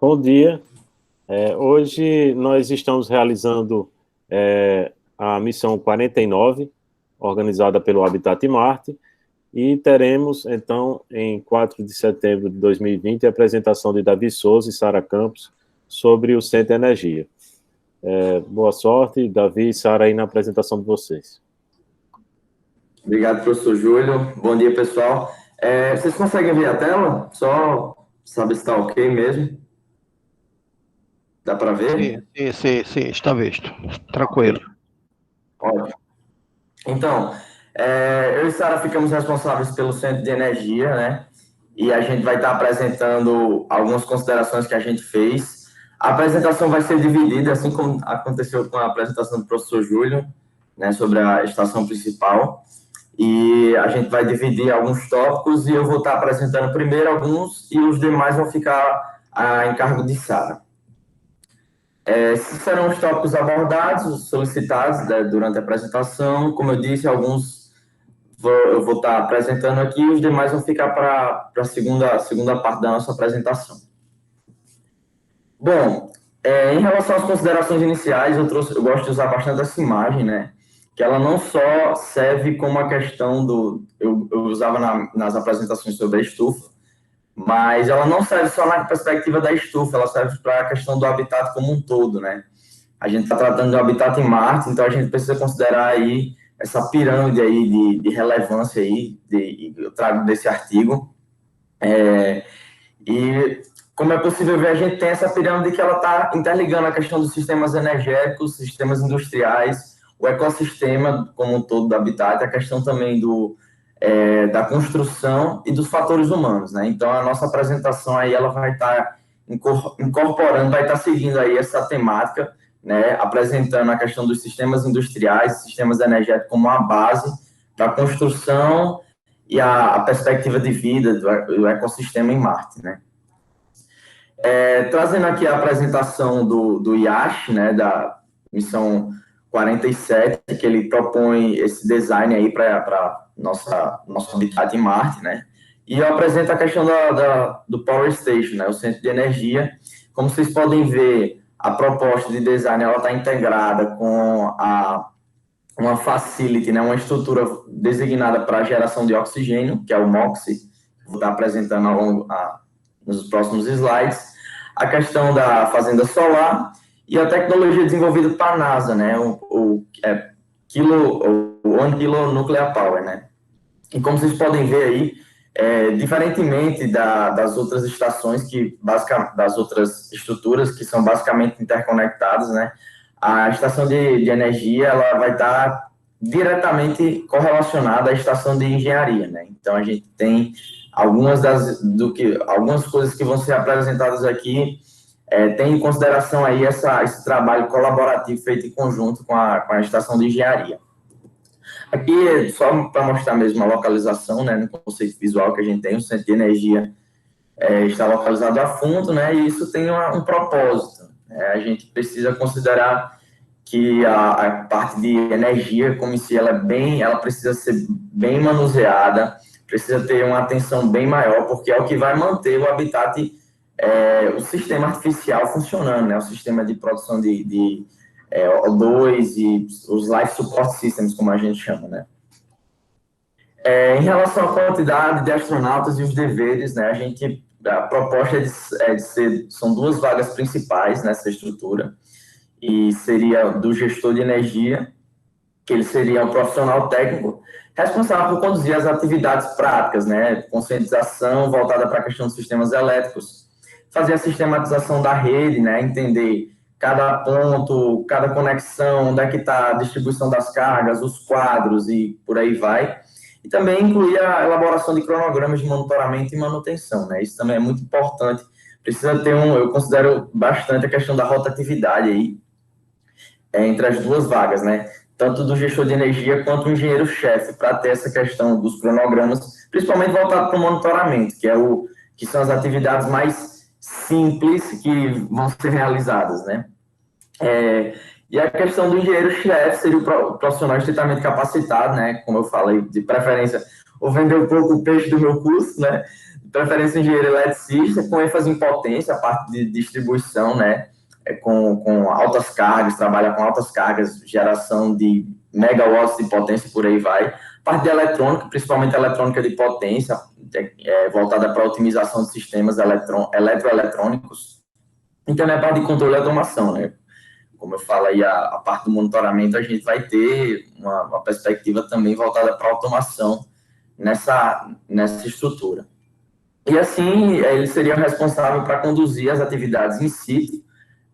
Bom dia. Hoje nós estamos realizando a missão 49, organizada pelo Habitat Marte, e teremos, então, em 4 de setembro de 2020, a apresentação de Davi Souza e Sara Campos sobre o Centro de Energia. Boa sorte, Davi e Sara, aí na apresentação de vocês. Obrigado, professor Júlio. Bom dia, pessoal. Vocês conseguem ver a tela? Só saber se está ok mesmo. Dá para ver? Sim, está visto. Tranquilo. Ótimo. Então, eu e Sara ficamos responsáveis pelo Centro de Energia, né? E a gente vai estar apresentando algumas considerações que a gente fez. A apresentação vai ser dividida, assim como aconteceu com a apresentação do professor Júlio, né, sobre a estação principal. E a gente vai dividir alguns tópicos e eu vou estar apresentando primeiro alguns e os demais vão ficar a encargo de Sara. Esses serão os tópicos abordados, solicitados, né, durante a apresentação. Como eu disse, alguns eu vou estar apresentando aqui e os demais vão ficar para a segunda parte da nossa apresentação. Bom, em relação às considerações iniciais, eu gosto de usar bastante essa imagem, né? Que ela não só serve como a questão eu usava nas apresentações sobre a estufa, mas ela não serve só na perspectiva da estufa, ela serve para a questão do habitat como um todo, né? A gente está tratando do habitat em Marte, então a gente precisa considerar aí essa pirâmide aí de relevância aí, eu trago desse artigo. E como é possível ver, a gente tem essa pirâmide que ela está interligando a questão dos sistemas energéticos, sistemas industriais, o ecossistema como um todo do habitat, a questão também da construção e dos fatores humanos, né? Então, a nossa apresentação aí, ela vai estar incorporando, vai estar seguindo aí essa temática, né? Apresentando a questão dos sistemas industriais, sistemas energéticos como a base da construção e a perspectiva de vida do ecossistema em Marte, né? Trazendo aqui a apresentação do IASH, né, da missão 47, que ele propõe esse design aí para nosso habitat em Marte, né? E eu apresento a questão do Power Station, né, o centro de energia. Como vocês podem ver, a proposta de design ela está integrada com uma facility, né, uma estrutura designada para a geração de oxigênio, que é o MOXIE, vou estar apresentando nos próximos slides, a questão da fazenda solar e a tecnologia desenvolvida para a NASA, né, o One Kilo Nuclear Power, né. E como vocês podem ver aí, diferentemente das outras estações, das outras estruturas que são basicamente interconectadas, né, a estação de energia ela vai estar diretamente correlacionada à estação de engenharia, né? Então, a gente tem algumas coisas que vão ser apresentadas aqui, tem em consideração aí esse trabalho colaborativo feito em conjunto com a estação de engenharia. Aqui, só para mostrar mesmo a localização, né, no conceito visual que a gente tem, o centro de energia está localizado a fundo, né, e isso tem um propósito. A gente precisa considerar que a parte de energia, como em si, ela precisa ser bem manuseada, precisa ter uma atenção bem maior, porque é o que vai manter o habitat, o sistema artificial funcionando, né, o sistema de produção de O2 e os Life Support Systems, como a gente chama, né. Em relação à quantidade de astronautas e os deveres, né, a proposta são 2 vagas principais nessa estrutura, e seria do gestor de energia, que ele seria um profissional técnico responsável por conduzir as atividades práticas, né, conscientização voltada para a questão dos sistemas elétricos, fazer a sistematização da rede, né, entender cada ponto, cada conexão, onde é que está a distribuição das cargas, os quadros e por aí vai. E também incluir a elaboração de cronogramas de monitoramento e manutenção, né? Isso também é muito importante. Precisa ter eu considero bastante a questão da rotatividade aí, entre as 2 vagas, né? Tanto do gestor de energia quanto o engenheiro-chefe, para ter essa questão dos cronogramas, principalmente voltado para o monitoramento, que são as atividades mais simples que vão ser realizadas, né? E a questão do engenheiro-chefe seria o profissional estritamente capacitado, né? Como eu falei, de preferência, vou vender um pouco o peixe do meu curso, né? De preferência engenheiro eletricista, com ênfase em potência, a parte de distribuição, né? Com altas cargas, trabalha com altas cargas, geração de megawatts de potência, por aí vai. Parte de eletrônica, principalmente eletrônica de potência, voltada para a otimização de sistemas eletroeletrônicos. Então, é a parte de controle e automação, né? Como eu falo aí, a parte do monitoramento, a gente vai ter uma perspectiva também voltada para a automação nessa estrutura. E assim, ele seria o responsável para conduzir as atividades in situ,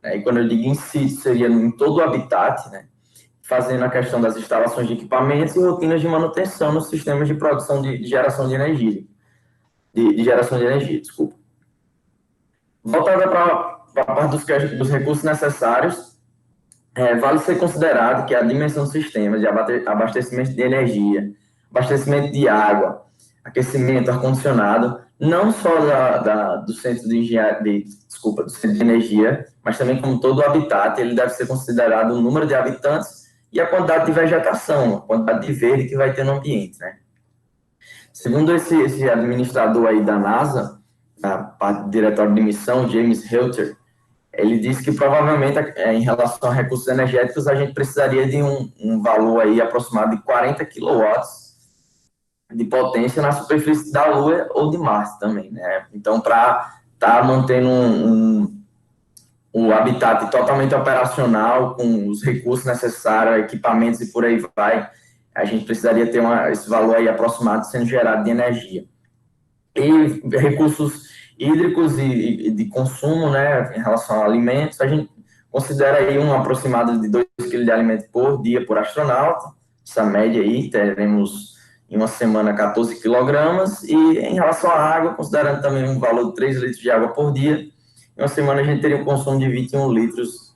né? E quando eu digo in situ, seria em todo o habitat, né? Fazendo a questão das instalações de equipamentos e rotinas de manutenção nos sistemas de produção de geração de energia. De geração de energia, desculpa. Voltada para a parte dos recursos necessários, vale ser considerado que a dimensão do sistema de abastecimento de energia, abastecimento de água, aquecimento, ar-condicionado, não só do centro de engenharia, do centro de energia, mas também como todo o habitat, ele deve ser considerado o número de habitantes e a quantidade de vegetação, a quantidade de verde que vai ter no ambiente, né? Segundo esse administrador aí da NASA, a parte do diretório de missão, James Helter, ele disse que provavelmente, em relação a recursos energéticos, a gente precisaria de um valor aí aproximado de 40 quilowatts de potência na superfície da Lua ou de Marte também, né? Então, para estar mantendo o habitat totalmente operacional, com os recursos necessários, equipamentos e por aí vai, a gente precisaria ter esse valor aí aproximado sendo gerado de energia. E recursos hídricos e de consumo, né, em relação a alimentos, a gente considera aí um aproximado de 2 kg de alimento por dia por astronauta, essa média aí, teremos em uma semana 14 quilogramas, e em relação à água, considerando também um valor de 3 litros de água por dia, em uma semana a gente teria um consumo de 21 litros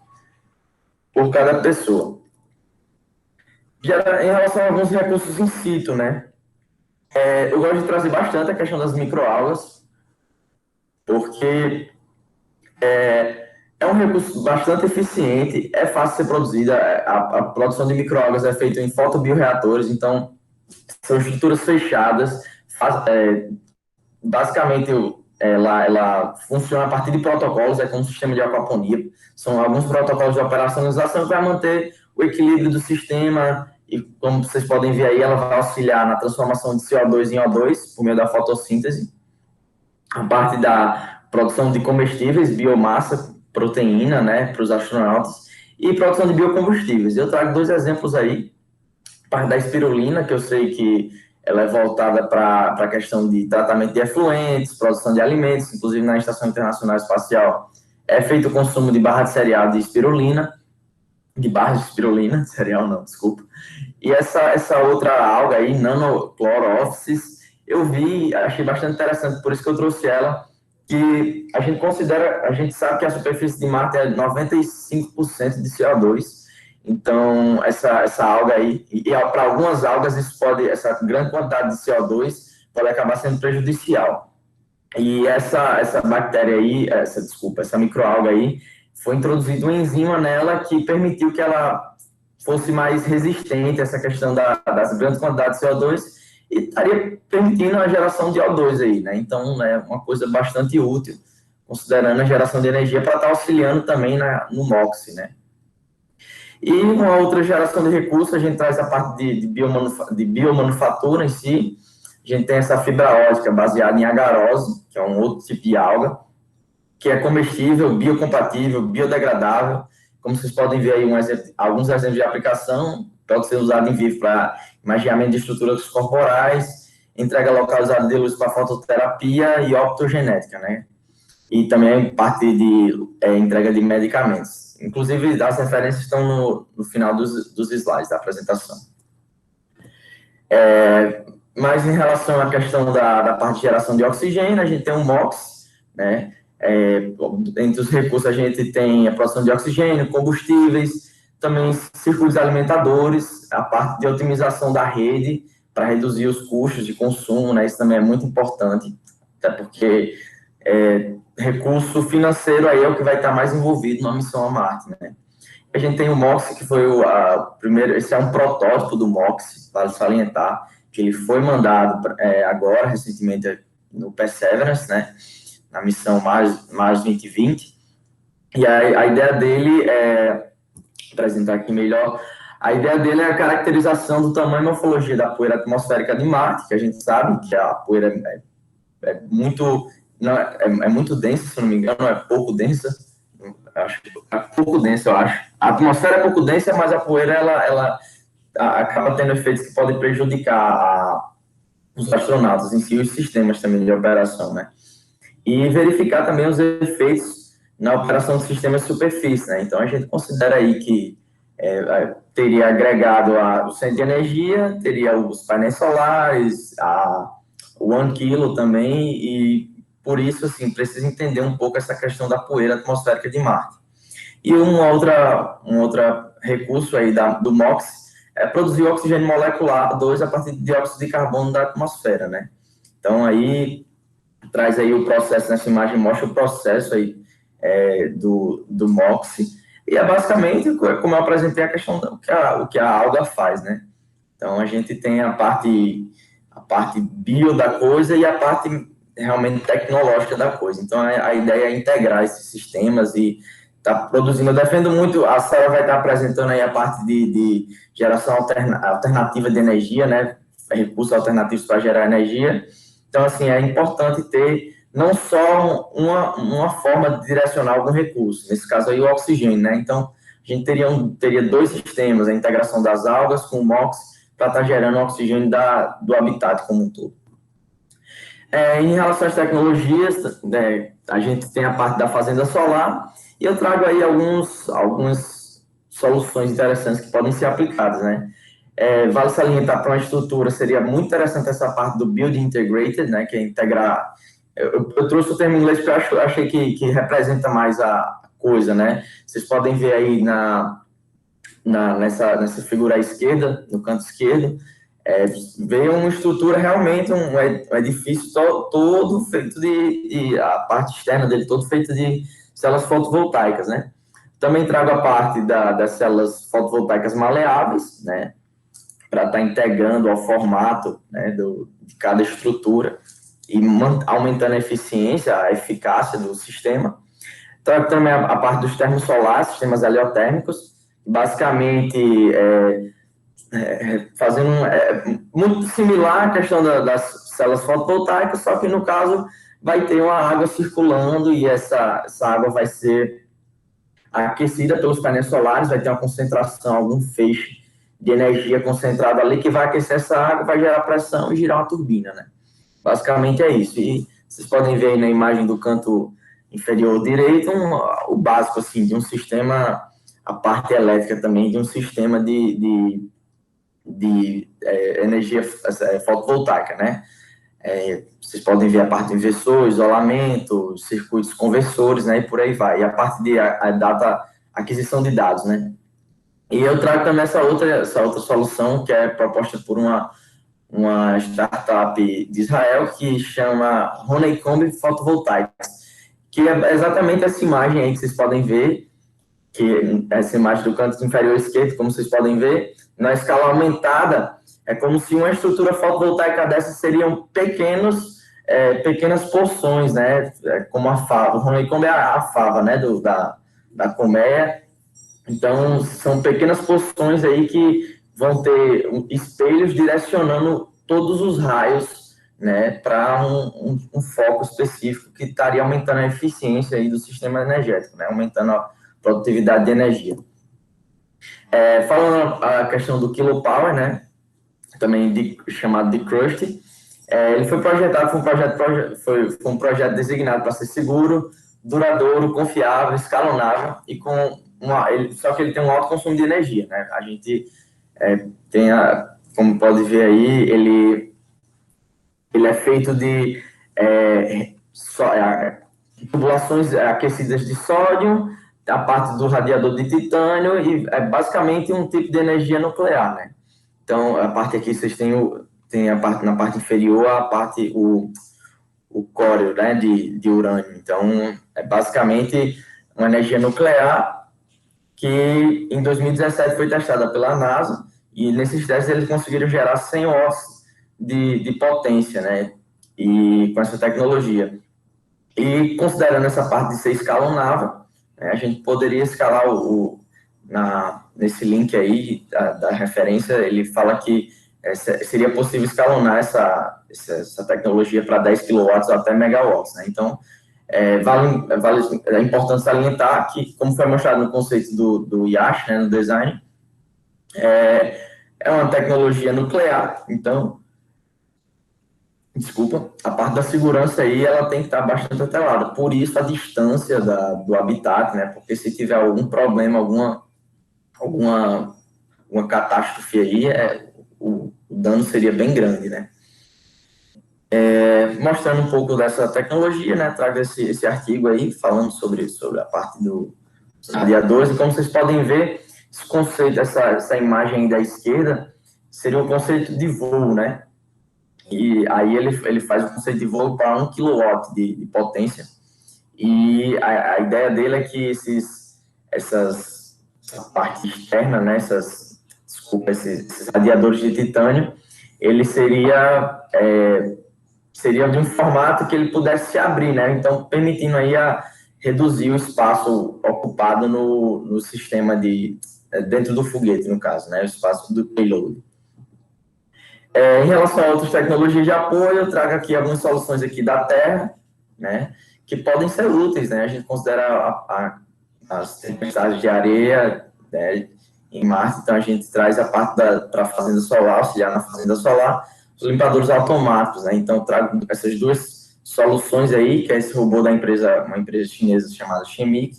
por cada pessoa. Já em relação a alguns recursos in situ, né, eu gosto de trazer bastante a questão das microalgas, porque é um recurso bastante eficiente, é fácil de ser produzida, a produção de microalgas é feita em fotobioreatores, então são estruturas fechadas, basicamente ela funciona a partir de protocolos, é como um sistema de aquaponia, são alguns protocolos de operacionalização que vai manter o equilíbrio do sistema, e como vocês podem ver aí, ela vai auxiliar na transformação de CO2 em O2 por meio da fotossíntese, a parte da produção de comestíveis, biomassa, proteína, né, para os astronautas, e produção de biocombustíveis. Eu trago 2 exemplos aí, parte da espirulina, que eu sei que ela é voltada para a questão de tratamento de efluentes, produção de alimentos, inclusive na Estação Internacional Espacial é feito o consumo de barra de cereal de espirulina, cereal não, desculpa. E essa outra alga aí, Nanochlorofis, eu vi, achei bastante interessante, por isso que eu trouxe ela, que a gente sabe que a superfície de Marte é 95% de CO2, então essa alga aí, e para algumas algas essa grande quantidade de CO2 pode acabar sendo prejudicial. E essa bactéria aí, essa microalga aí, foi introduzido uma enzima nela que permitiu que ela fosse mais resistente a essa questão das grandes quantidades de CO2 e estaria permitindo a geração de O2 aí, né? Então, é uma coisa bastante útil, considerando a geração de energia para estar auxiliando também no MOX, né? E uma outra geração de recursos, a gente traz a parte de biomanufatura em si. A gente tem essa fibra ótica baseada em agarose, que é um outro tipo de alga, que é comestível, biocompatível, biodegradável. Como vocês podem ver aí alguns exemplos de aplicação, pode ser usado em vivo para imaginamento de estruturas corporais, entrega localizada de luz para fototerapia e optogenética, né? E também parte de entrega de medicamentos. Inclusive, as referências estão no final dos slides da apresentação. Mas em relação à questão da parte de geração de oxigênio, a gente tem um MOX, né? Entre os recursos a gente tem a produção de oxigênio, combustíveis, também circuitos alimentadores, a parte de otimização da rede para reduzir os custos de consumo, né? Isso também é muito importante, até porque recurso financeiro aí é o que vai estar mais envolvido na missão a Marte, né? A gente tem o MOX, que foi esse é um protótipo do MOX, vale salientar, que ele foi mandado agora, recentemente, no Perseverance, né, na missão Mars 2020, e a ideia dele apresentar aqui melhor, a ideia dele é a caracterização do tamanho e morfologia da poeira atmosférica de Marte, que a gente sabe que a poeira é muito, não, é muito densa, se não me engano, é pouco densa, acho que é pouco densa, eu acho. A atmosfera é pouco densa, mas a poeira, ela acaba tendo efeitos que podem prejudicar os astronautas em si, os sistemas também de operação, né? E verificar também os efeitos na operação do sistema de superfície, né? Então, a gente considera aí que teria agregado o centro de energia, teria os painéis solares, o 1 quilo também, e por isso, assim, precisa entender um pouco essa questão da poeira atmosférica de Marte. E um outro recurso aí do MOX é produzir oxigênio molecular 2 a partir de dióxido de carbono da atmosfera, né? Então, aí, traz aí o processo, nessa imagem mostra o processo aí do MOX, e é basicamente, como eu apresentei, a questão do que a alga faz, né? Então, a gente tem a parte bio da coisa e a parte realmente tecnológica da coisa. Então, a ideia é integrar esses sistemas e tá produzindo. Eu defendo muito, a Sarah vai estar apresentando aí a parte de geração alternativa de energia, né? Recursos alternativos para gerar energia. Então, assim, é importante ter não só uma forma de direcionar algum recurso, nesse caso aí o oxigênio, né? Então, a gente teria 2 sistemas, a integração das algas com o MOX, para estar gerando oxigênio do habitat como um todo. Em relação às tecnologias, né, a gente tem a parte da fazenda solar, e eu trago aí algumas soluções interessantes que podem ser aplicadas, né? Vale salientar para uma estrutura, seria muito interessante essa parte do Build Integrated, né, que é integrar. Eu trouxe o termo em inglês porque eu achei que representa mais a coisa, né? Vocês podem ver aí nessa figura à esquerda, no canto esquerdo, veio uma estrutura realmente, um edifício todo feito a parte externa dele todo feito de células fotovoltaicas, né? Também trago a parte das células fotovoltaicas maleáveis, né? Para estar integrando ao formato, né, de cada estrutura e aumentando a eficiência, a eficácia do sistema. Trago também a parte dos termosolares, sistemas heliotérmicos, basicamente fazendo muito similar à questão das células fotovoltaicas, só que no caso vai ter uma água circulando e essa água vai ser aquecida pelos painéis solares, vai ter uma concentração, algum feixe de energia concentrado ali que vai aquecer essa água, vai gerar pressão e girar uma turbina, né? Basicamente é isso. E vocês podem ver aí na imagem do canto inferior direito o básico assim de um sistema, a parte elétrica também de um sistema de energia fotovoltaica, né? Vocês podem ver a parte de inversor, isolamento, circuitos conversores, né? E por aí vai. E a parte de aquisição de dados, né? E eu trago também essa outra solução que é proposta por uma startup de Israel que chama Honeycomb Fotovoltaics, que é exatamente essa imagem aí que vocês podem ver, que essa imagem do canto inferior esquerdo, como vocês podem ver, na escala aumentada, é como se uma estrutura fotovoltaica dessa seriam pequenas porções, né? Como a fava. O Honeycomb é a fava, né? Da colmeia. Então, são pequenas porções aí que vão ter espelhos direcionando todos os raios, né, para um foco específico que estaria aumentando a eficiência aí do sistema energético, né, aumentando a produtividade de energia. Falando a questão do kilopower, né, também chamado de CRUST, ele foi projetado, foi um projeto designado para ser seguro, duradouro, confiável, escalonável e só que ele tem um alto consumo de energia, né? A gente como pode ver aí, ele é feito de tubulações aquecidas de sódio, a parte do radiador de titânio e é basicamente um tipo de energia nuclear, né? Então, a parte aqui vocês têm a parte na parte inferior, o córeo, né, de urânio. Então, é basicamente uma energia nuclear que em 2017 foi testada pela NASA, e nesses testes eles conseguiram gerar 100 watts de potência, né? E com essa tecnologia. E considerando essa parte de ser escalonável, né, a gente poderia escalar nesse link aí da referência, ele fala que seria possível escalonar essa tecnologia para 10 quilowatts até megawatts, né? Então, é importante salientar que, como foi mostrado no conceito do IASH, né, no design, é uma tecnologia nuclear, então, desculpa, a parte da segurança aí, ela tem que estar bastante atrelada, por isso a distância do habitat, né, porque se tiver algum problema, alguma catástrofe aí, o dano seria bem grande, né. Mostrando um pouco dessa tecnologia, né, trago esse artigo aí, falando sobre a parte dos radiadores, e como vocês podem ver, esse conceito, essa imagem aí da esquerda, seria um conceito de voo, né, e aí ele faz o conceito de voo para 1 kW de potência, e a ideia dele é que essa parte externa, né, esses radiadores de titânio, ele seria de um formato que ele pudesse se abrir, né? Então, permitindo aí reduzir o espaço ocupado no sistema dentro do foguete, no caso, né? O espaço do payload. Em relação a outras tecnologias de apoio, eu trago aqui algumas soluções aqui da Terra, né? Que podem ser úteis, né? A gente considera as tempestades de areia, né, em Marte, então a gente traz a parte para a fazenda solar, auxiliar na fazenda solar, os limpadores automáticos, né? Então, trago essas duas soluções aí, que é esse robô uma empresa chinesa chamada Chemic,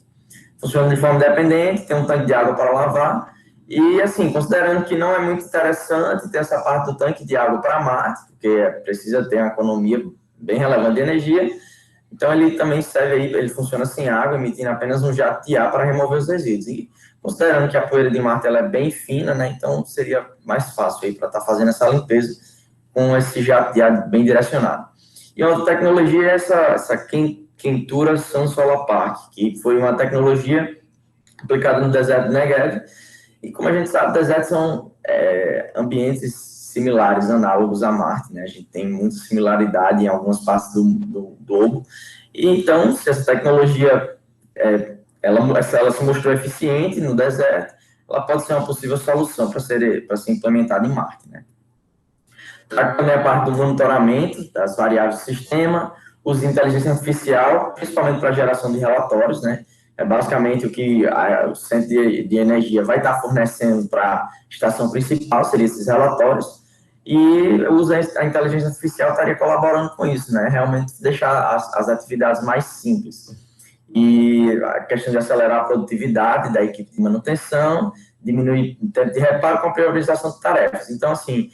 funciona de forma independente, tem um tanque de água para lavar, e, assim, considerando que não é muito interessante ter essa parte do tanque de água para Marte, porque precisa ter uma economia bem relevante de energia, então ele também serve aí, ele funciona sem água, emitindo apenas um jato de ar para remover os resíduos. E considerando que a poeira de Marte ela é bem fina, né, então seria mais fácil aí para estar fazendo essa limpeza com esse jato de ar bem direcionado. E outra tecnologia é essa Quentura Sun Solar Park, que foi uma tecnologia aplicada no deserto do Negev. E como a gente sabe, desertos são ambientes similares, análogos a Marte, né? A gente tem muita similaridade em algumas partes do globo. E então, se essa tecnologia ela se mostrou eficiente no deserto, ela pode ser uma possível solução para ser implementada em Marte, né? Trago também a parte do monitoramento das variáveis do sistema, uso de inteligência artificial, principalmente para a geração de relatórios, né? É basicamente o que o centro de energia vai estar fornecendo para a estação principal, seriam esses relatórios, e a inteligência artificial estaria colaborando com isso, né? Realmente deixar as atividades mais simples. E a questão de acelerar a produtividade da equipe de manutenção, diminuir o tempo de reparo com a priorização de tarefas. Então, assim,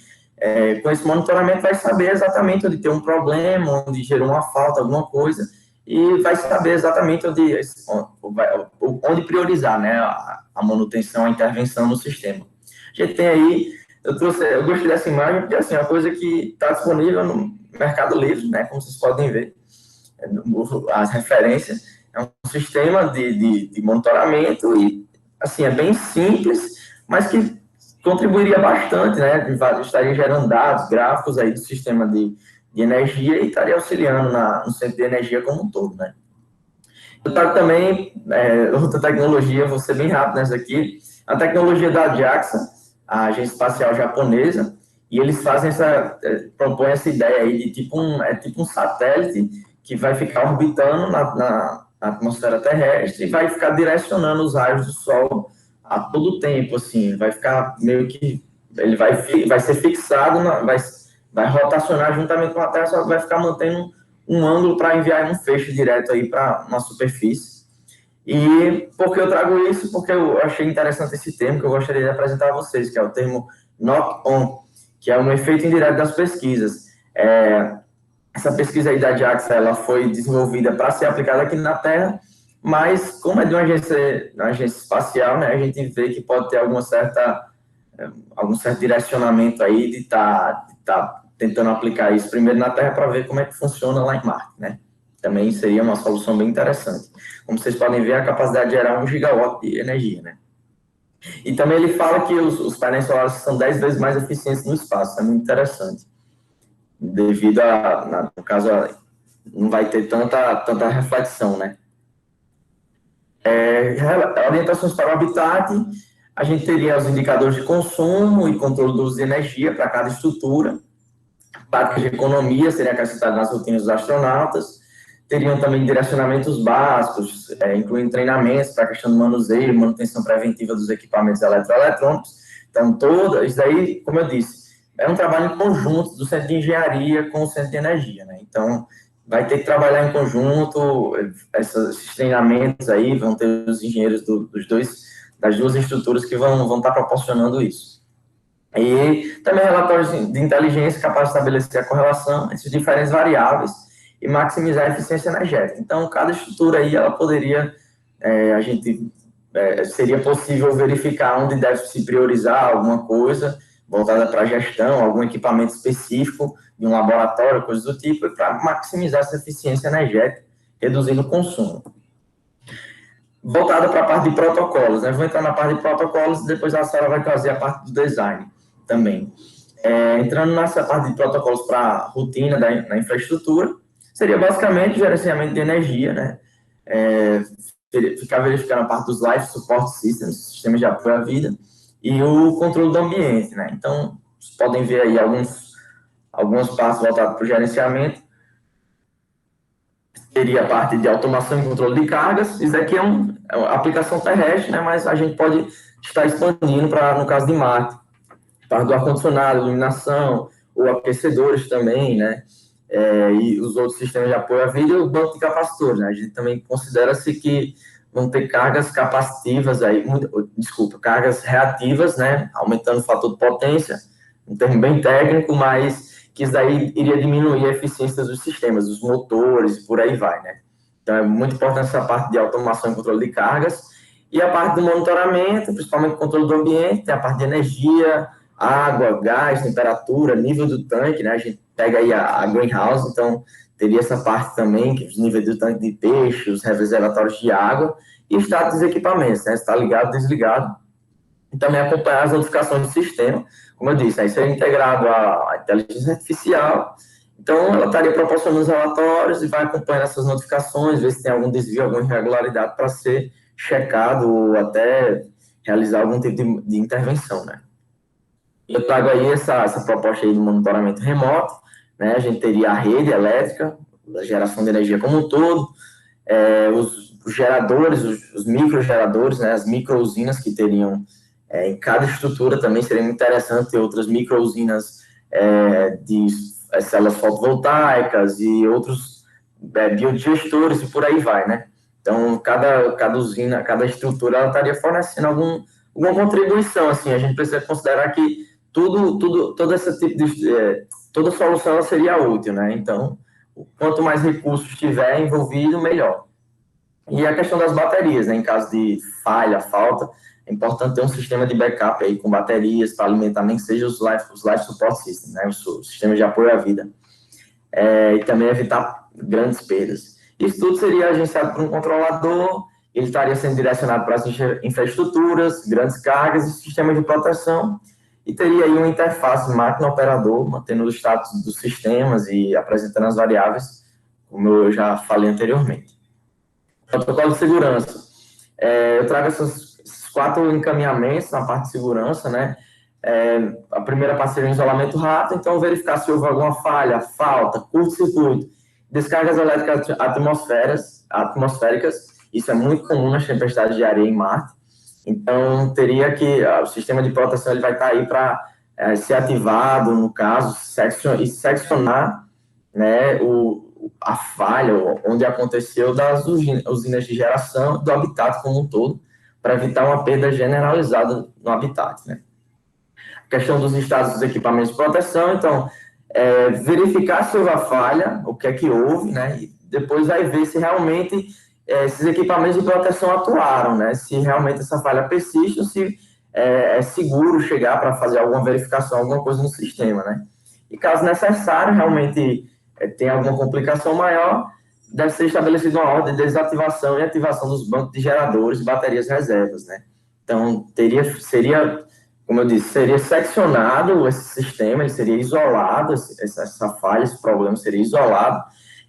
com esse monitoramento vai saber exatamente onde tem um problema, onde gerou uma falta, alguma coisa, e vai saber exatamente onde priorizar, né, a manutenção, a intervenção no sistema. A gente tem aí, eu gostei dessa imagem, porque assim, é uma coisa que está disponível no Mercado Livre, né, como vocês podem ver, as referências, é um sistema de monitoramento e, assim, é bem simples, mas que contribuiria bastante, né, estaria gerando dados, gráficos aí do sistema de energia e estaria auxiliando no centro de energia como um todo, né. Eu trago também outra tecnologia, vou ser bem rápido nessa aqui, a tecnologia da JAXA, a Agência Espacial Japonesa, e eles propõem essa ideia aí de tipo um satélite que vai ficar orbitando na atmosfera terrestre e vai ficar direcionando os raios do Sol a todo tempo, assim, vai ficar meio que, ele vai ser fixado, vai rotacionar juntamente com a Terra, só que vai ficar mantendo um ângulo para enviar um feixe direto aí para uma superfície. E por que eu trago isso? Porque eu achei interessante esse termo que eu gostaria de apresentar a vocês, que é o termo knock-on, que é um efeito indireto das pesquisas. Essa pesquisa aí da JAXA, ela foi desenvolvida para ser aplicada aqui na Terra, mas como é de uma agência espacial, né, a gente vê que pode ter algum certo direcionamento aí de estar tentando aplicar isso primeiro na Terra para ver como é que funciona lá em Marte, né? Também seria uma solução bem interessante. Como vocês podem ver, a capacidade de gerar 1 gigawatt de energia, né? E também ele fala que os painéis solares são 10 vezes mais eficientes no espaço, é muito interessante. devido no caso, não vai ter tanta reflexão, né? Orientações para o habitat, a gente teria os indicadores de consumo e controle do uso de energia para cada estrutura, práticas de economia seriam acrescentadas nas rotinas dos astronautas, teriam também direcionamentos básicos, incluindo treinamentos para a questão do manuseio e manutenção preventiva dos equipamentos eletroeletrônicos. Então, isso aí, como eu disse, é um trabalho em conjunto do Centro de Engenharia com o Centro de Energia, né? Então, vai ter que trabalhar em conjunto, esses treinamentos aí, vão ter os engenheiros das duas estruturas que vão estar proporcionando isso. E também relatórios de inteligência capazes de estabelecer a correlação entre diferentes variáveis e maximizar a eficiência energética. Então, cada estrutura aí, ela poderia, seria possível verificar onde deve se priorizar alguma coisa voltada para a gestão, algum equipamento específico de um laboratório, coisas do tipo, para maximizar essa eficiência energética, reduzindo o consumo. Voltada para a parte de protocolos, né? Vou entrar na parte de protocolos e depois a Sara vai trazer a parte do design também. Entrando nessa parte de protocolos para a rotina da infraestrutura, seria basicamente gerenciamento de energia, né? Ficar verificando a parte dos Life Support Systems, sistemas de apoio à vida, e o controle do ambiente, né? Então, vocês podem ver aí algumas partes voltadas para o gerenciamento. Teria a parte de automação e controle de cargas. Isso aqui é uma aplicação terrestre, né? Mas a gente pode estar expandindo para, no caso de Marte, parte do ar-condicionado, iluminação, ou aquecedores também, né? E os outros sistemas de apoio à vida e o banco de capacitores, né? A gente também considera-se que vão ter cargas capacitivas aí, cargas reativas, né? Aumentando o fator de potência, um termo bem técnico, mas que isso daí iria diminuir a eficiência dos sistemas, dos motores e por aí vai, né? Então, é muito importante essa parte de automação e controle de cargas. E a parte do monitoramento, principalmente o controle do ambiente, tem a parte de energia, água, gás, temperatura, nível do tanque, né? A gente pega aí a greenhouse, então teria essa parte também, que os níveis do tanque de peixe, os reservatórios de água e o status dos equipamentos, né? Se está ligado, desligado. E também acompanhar as notificações do sistema. Como eu disse, aí seria integrado a inteligência artificial. Então, ela estaria proporcionando os relatórios e vai acompanhando essas notificações, ver se tem algum desvio, alguma irregularidade para ser checado ou até realizar algum tipo de intervenção, né? Eu trago aí essa proposta aí de monitoramento remoto, né? A gente teria a rede elétrica, a geração de energia como um todo, os geradores, os microgeradores, né? As micro-usinas que teriam em cada estrutura também seria muito interessante ter outras micro-usinas de células fotovoltaicas e outros biodigestores e por aí vai, né? Então, cada usina, cada estrutura, ela estaria fornecendo alguma contribuição, assim, a gente precisa considerar que todo esse tipo de... toda solução ela seria útil, né? Então, quanto mais recursos tiver envolvido, melhor. E a questão das baterias, né? Em caso de falha, falta, é importante ter um sistema de backup aí com baterias para alimentar nem que seja os life support systems, né? Os sistemas de apoio à vida. E também evitar grandes perdas. Isso tudo seria agenciado por um controlador, ele estaria sendo direcionado para as infraestruturas, grandes cargas e sistemas de proteção, e teria aí uma interface máquina-operador, mantendo o status dos sistemas e apresentando as variáveis, como eu já falei anteriormente. Protocolo de segurança. Eu trago esses 4 encaminhamentos na parte de segurança, né? A primeira parte seria um isolamento rápido, então verificar se houve alguma falha, falta, curto-circuito, descargas elétricas atmosféricas, isso é muito comum nas tempestades de areia em Marte. Então, teria que, o sistema de proteção ele vai estar aí para ser ativado, no caso, seccionar, né, a falha, onde aconteceu das usinas de geração do habitat como um todo, para evitar uma perda generalizada no habitat, né. A questão dos estados dos equipamentos de proteção, então, verificar se houve a falha, o que é que houve, né, e depois vai ver se realmente esses equipamentos de proteção atuaram, né? Se realmente essa falha persiste ou se é seguro chegar para fazer alguma verificação, alguma coisa no sistema, né? E caso necessário, realmente tem alguma complicação maior, deve ser estabelecida uma ordem de desativação e ativação dos bancos de geradores e baterias reservas, né? Então, seria como eu disse, seria seccionado esse sistema, ele seria isolado, essa falha, esse problema seria isolado,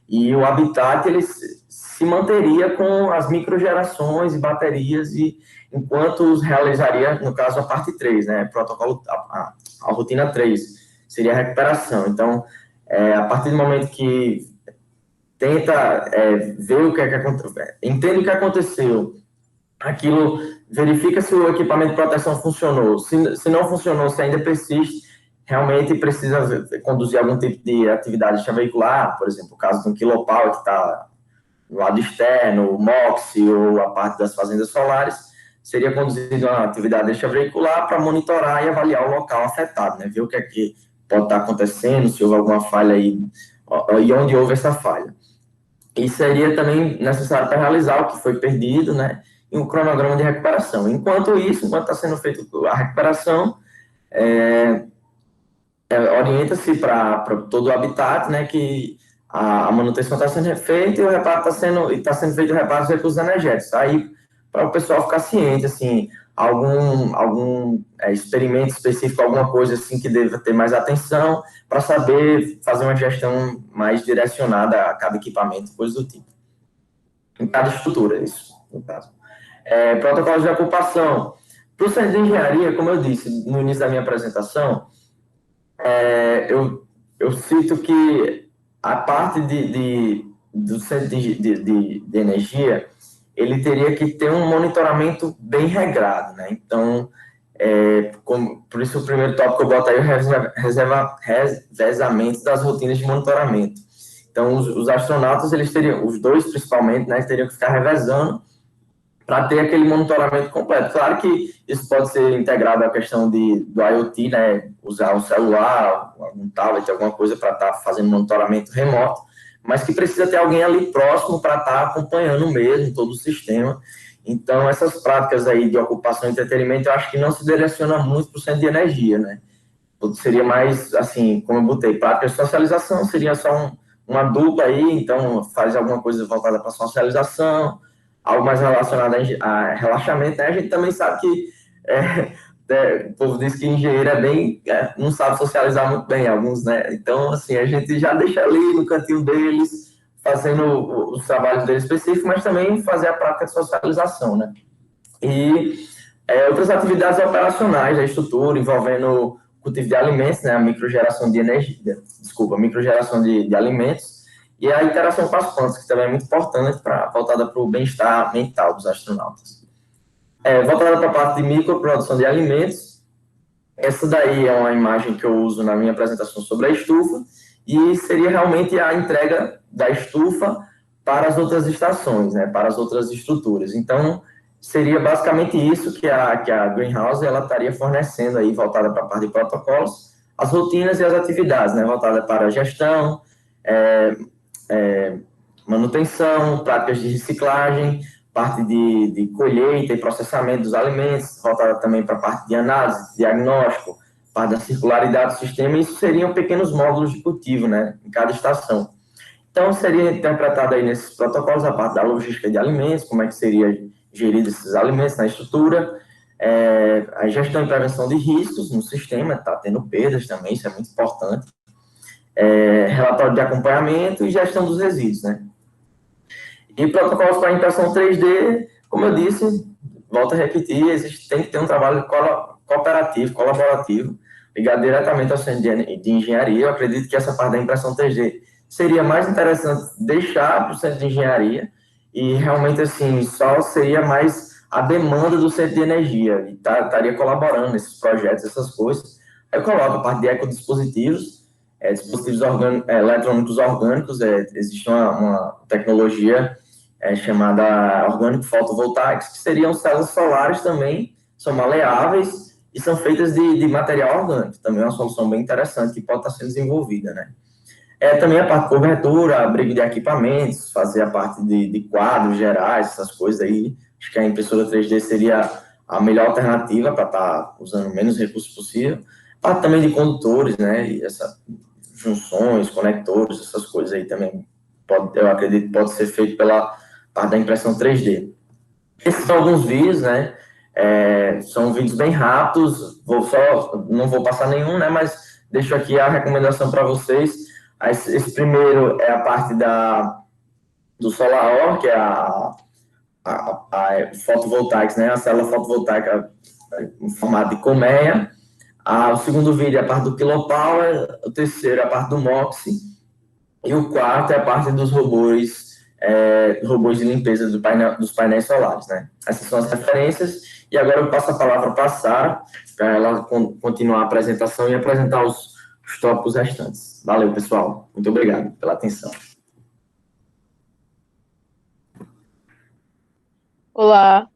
e o habitat ele se manteria com as microgerações e baterias, e enquanto realizaria, no caso, a parte 3, né, protocolo, a rotina 3, seria a recuperação. Então, a partir do momento que tenta ver o que é que aconteceu, entende o que aconteceu, aquilo, verifica se o equipamento de proteção funcionou, se não funcionou, se ainda persiste, realmente precisa conduzir algum tipo de atividade extraveicular, por exemplo, o caso de um kilopower que está no lado externo, o MOX ou a parte das fazendas solares, seria conduzida uma atividade extraveicular para monitorar e avaliar o local afetado, né? Ver o que é que pode estar acontecendo, se houve alguma falha aí, e onde houve essa falha. E seria também necessário para realizar o que foi perdido, né? E um cronograma de recuperação. Enquanto isso, enquanto está sendo feita a recuperação, orienta-se para todo o habitat, né, que a manutenção está sendo feita e o reparo está sendo feito o reparo dos recursos energéticos. Aí, para o pessoal ficar ciente, assim, algum experimento específico, alguma coisa assim que deva ter mais atenção, para saber fazer uma gestão mais direcionada a cada equipamento, coisa do tipo. Em cada estrutura, isso, no caso. Protocolos de ocupação. Para o centro de engenharia, como eu disse no início da minha apresentação, eu cito que a parte do centro de energia, ele teria que ter um monitoramento bem regrado, né? Então, por isso o primeiro tópico que eu boto aí é o revezamento das rotinas de monitoramento. Então, os astronautas, eles teriam, os dois principalmente, né, teriam que ficar revezando para ter aquele monitoramento completo. Claro que isso pode ser integrado à questão do IoT, né, usar um celular, algum tablet, alguma coisa para estar fazendo monitoramento remoto, mas que precisa ter alguém ali próximo para estar acompanhando mesmo todo o sistema. Então, essas práticas aí de ocupação e entretenimento, eu acho que não se direciona muito para o centro de energia, né? Seria mais, assim, como eu botei, práticas de socialização, seria só uma dupla aí, então faz alguma coisa voltada para socialização, algo mais relacionado a relaxamento, né? A gente também sabe que o povo diz que engenheiro não sabe socializar muito bem, alguns, né? Então, assim, a gente já deixa ali no cantinho deles, fazendo os trabalhos deles específicos, mas também fazer a prática de socialização, né? E outras atividades operacionais da estrutura, envolvendo cultivo de alimentos, né? A microgeração de energia, microgeração de alimentos, e a interação com as plantas, que também é muito importante, voltada para o bem-estar mental dos astronautas. Voltada para a parte de microprodução de alimentos, essa daí é uma imagem que eu uso na minha apresentação sobre a estufa, e seria realmente a entrega da estufa para as outras estações, né, para as outras estruturas. Então, seria basicamente isso que a Greenhouse ela estaria fornecendo aí, voltada para a parte de protocolos, as rotinas e as atividades, né, voltada para a gestão, manutenção, práticas de reciclagem, parte de colheita e processamento dos alimentos, voltada também para a parte de análise, diagnóstico, parte da circularidade do sistema, e isso seriam pequenos módulos de cultivo, né, em cada estação. Então, seria interpretado aí nesses protocolos a parte da logística de alimentos, como é que seria gerido esses alimentos na estrutura, a gestão e prevenção de riscos no sistema, está tendo perdas também, isso é muito importante, relatório de acompanhamento e gestão dos resíduos, né. E protocolos para impressão 3D, como eu disse, volto a repetir, tem que ter um trabalho cooperativo, colaborativo, ligado diretamente ao centro de engenharia. Eu acredito que essa parte da impressão 3D seria mais interessante deixar para o centro de engenharia e realmente, assim, só seria mais a demanda do centro de energia e estaria colaborando nesses projetos, essas coisas. Aí eu coloco a parte de ecodispositivos, dispositivos eletrônicos orgânicos, existe uma tecnologia chamada orgânico fotovoltaicos, que seriam células solares também, são maleáveis e são feitas de material orgânico, também é uma solução bem interessante que pode estar sendo desenvolvida, né? Também a parte de cobertura, abrigo de equipamentos, fazer a parte de quadros gerais, essas coisas aí, acho que a impressora 3D seria a melhor alternativa para estar usando menos recursos possível. Parte também de condutores, né, e junções, conectores, essas coisas aí também, eu acredito que pode ser feito pela parte da impressão 3D. Esses são alguns vídeos, né, São vídeos bem rápidos, não vou passar nenhum, né, mas deixo aqui a recomendação para vocês. Esse primeiro é a parte do Solar, que é a fotovoltaica, né, a célula fotovoltaica em formato de colmeia. O segundo vídeo é a parte do Kilopower, o terceiro é a parte do Moxie, e o quarto é a parte dos robôs de limpeza dos painéis solares, né? Essas são as referências, e agora eu passo a palavra para a Sara, para ela continuar a apresentação e apresentar os tópicos restantes. Valeu, pessoal. Muito obrigado pela atenção. Olá.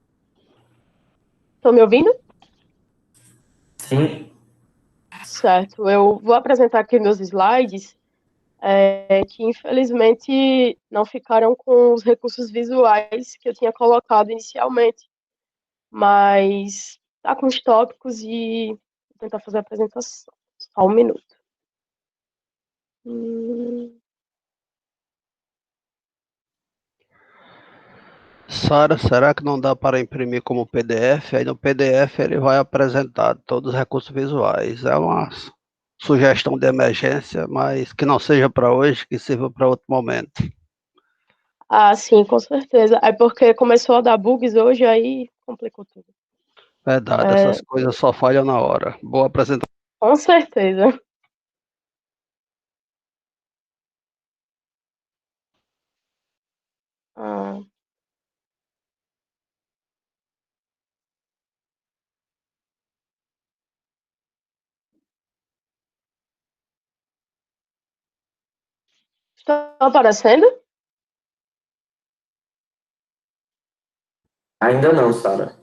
Estão me ouvindo? Sim. Certo. Eu vou apresentar aqui meus slides, que infelizmente não ficaram com os recursos visuais que eu tinha colocado inicialmente, mas tá com os tópicos e vou tentar fazer a apresentação. Só um minuto. Sara, será que não dá para imprimir como PDF? Aí no PDF ele vai apresentar todos os recursos visuais. É uma sugestão de emergência, mas que não seja para hoje, que sirva para outro momento. Ah, sim, com certeza. É porque começou a dar bugs hoje, aí complicou tudo. Verdade, essas coisas só falham na hora. Boa apresentação. Com certeza. Estão aparecendo? Ainda não, Sara.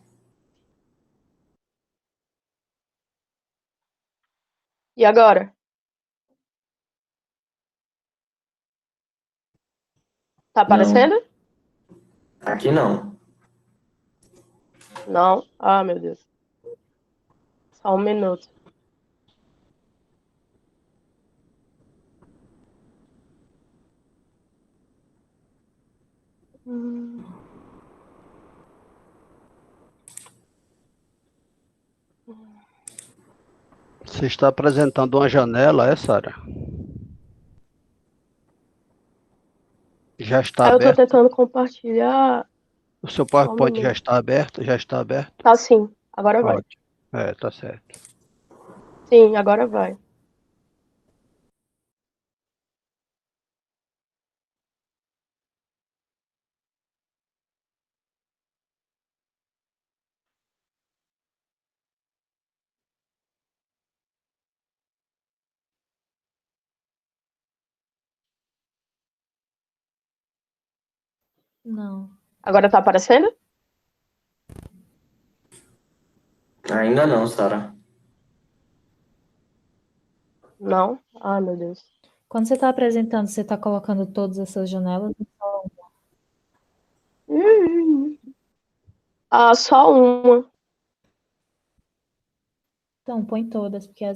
E agora? Tá aparecendo? Aqui não. Não? Ah, meu Deus. Só um minuto. Você está apresentando uma janela, Sara? Já está Eu tô aberto? tentando compartilhar. O seu Só um PowerPoint já minuto. está aberto? Já está aberto? Tá sim. Agora vai. Ótimo. Tá certo. Sim, agora vai. Não. Agora tá aparecendo? Ainda não, Sara. Não? Ah, meu Deus. Quando você está apresentando, você está colocando todas essas janelas? Ah, só uma. Então, põe todas, porque às